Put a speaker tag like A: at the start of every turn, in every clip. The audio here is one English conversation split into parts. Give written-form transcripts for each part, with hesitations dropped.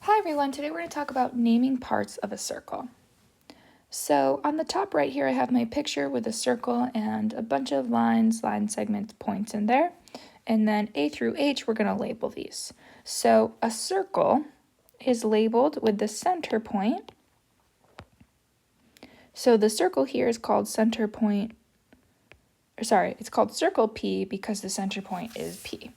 A: Hi everyone, today we're going to talk about naming parts of a circle. So on the top right here I have my picture with a circle and a bunch of lines, line segments, points in there. And then A through H we're going to label these. So a circle is labeled with the center point. So the circle here is called center point, it's called circle P because the center point is P.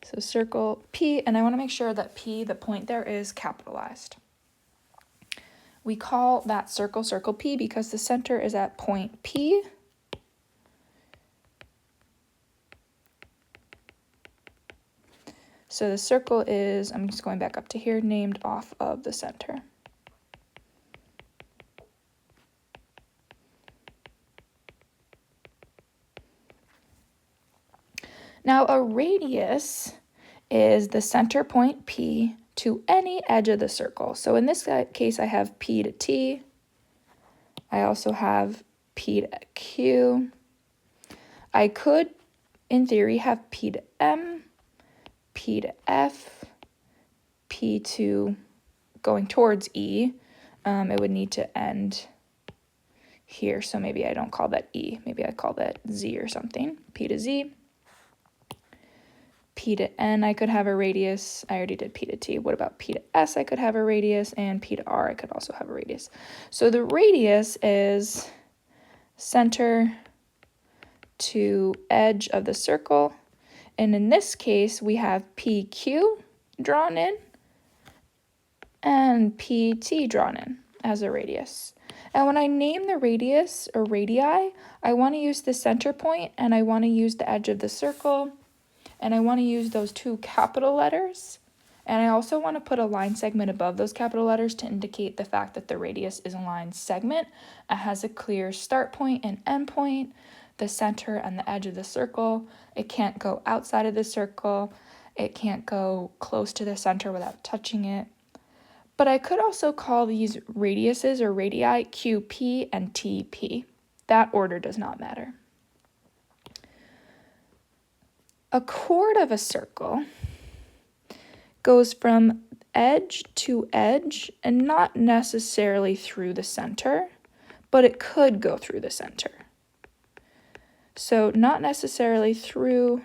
A: So circle P, and I want to make sure that P, the point there, is capitalized. We call that circle circle P because the center is at point P. So the circle is, I'm just going back up to here, named off of the center. Now a radius is the center point P to any edge of the circle. So in this case I have P to T. I also have P to Q. I could, in theory, have P to M, P to F, P to going towards E. It would need to end here, so maybe I don't call that E. Maybe I call that Z or something. P to Z. P to N, I could have a radius. I already did P to T. What about P to S? I could have a radius, and P to R, I could also have a radius. So the radius is center to edge of the circle. And in this case, we have PQ drawn in and PT drawn in as a radius. And when I name the radius or radii, I want to use the center point and I want to use the edge of the circle and I want to use those two capital letters. And I also want to put a line segment above those capital letters to indicate the fact that the radius is a line segment. It has a clear start point and end point, the center and the edge of the circle. It can't go outside of the circle. It can't go close to the center without touching it. But I could also call these radiuses or radii QP and TP. That order does not matter. A chord of a circle goes from edge to edge and not necessarily through the center, but it could go through the center. So not necessarily through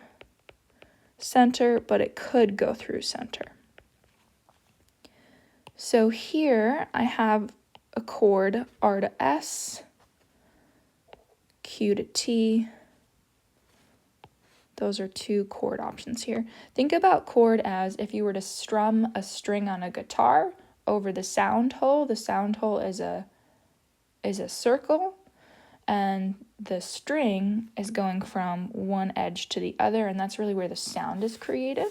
A: center, but it could go through center. So here I have a chord R to S, Q to T. Those are two chord options here. Think about chord as if you were to strum a string on a guitar over the sound hole. The sound hole is a circle, and the string is going from one edge to the other, and that's really where the sound is created.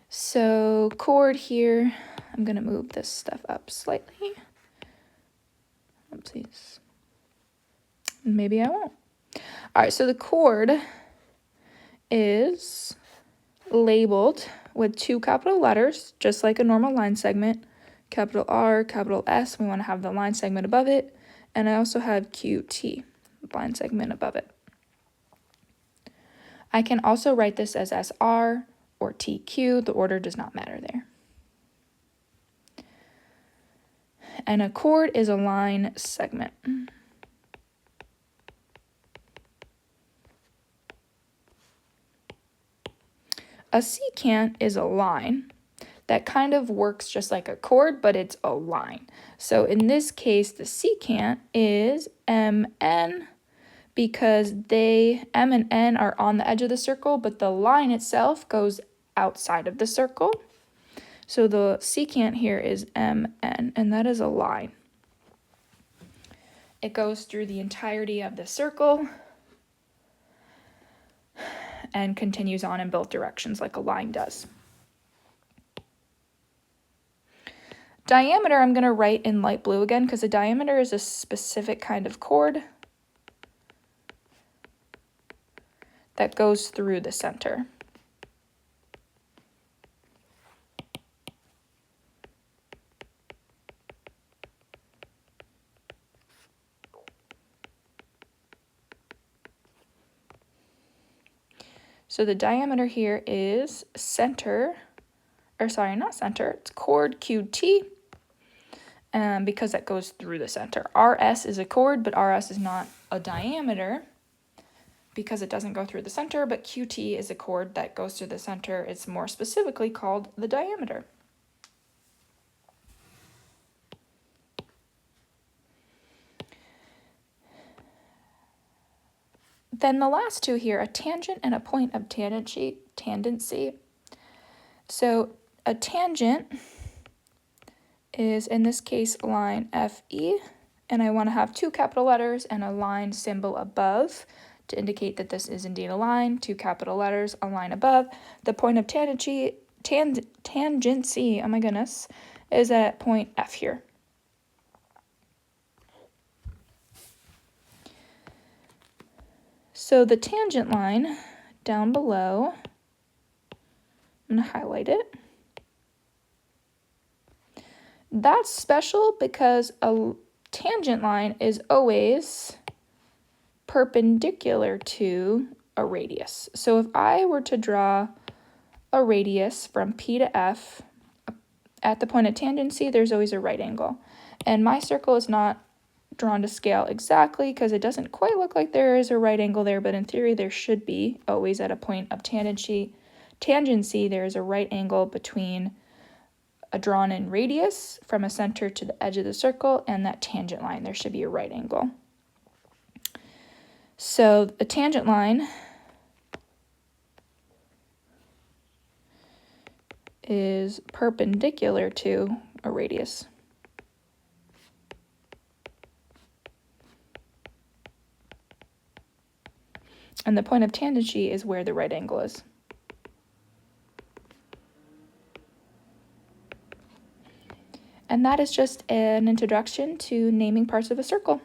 A: So chord here, I'm going to move this stuff up slightly. Oopsies. Maybe I won't. All right, so the chord is labeled with two capital letters, just like a normal line segment. Capital R, capital S, we want to have the line segment above it. And I also have QT, line segment above it. I can also write this as SR or TQ. The order does not matter there. And a chord is a line segment. A secant is a line that kind of works just like a chord, but it's a line. So in this case, the secant is MN because M and N are on the edge of the circle, but the line itself goes outside of the circle. So the secant here is MN, and that is a line. It goes through the entirety of the circle and continues on in both directions like a line does. Diameter I'm going to write in light blue again because a diameter is a specific kind of chord that goes through the center. So the diameter here is center, or sorry, not center, it's chord QT, because that goes through the center. RS is a chord, but RS is not a diameter because it doesn't go through the center, but QT is a chord that goes through the center. It's more specifically called the diameter. Then the last two here, a tangent and a point of tangency. So a tangent is, in this case, line FE, and I want to have two capital letters and a line symbol above to indicate that this is indeed a line, two capital letters, a line above. The point of tangency, oh my goodness, is at point F here. So the tangent line down below, I'm going to highlight it. That's special because a tangent line is always perpendicular to a radius. So if I were to draw a radius from P to F, at the point of tangency, there's always a right angle. And my circle is not drawn to scale exactly because it doesn't quite look like there is a right angle there, but in theory there should be. Always at a point of tangency, there is a right angle between a drawn in radius from a center to the edge of the circle and that tangent line. There should be a right angle. So a tangent line is perpendicular to a radius. And the point of tangency is where the right angle is. And that is just an introduction to naming parts of a circle.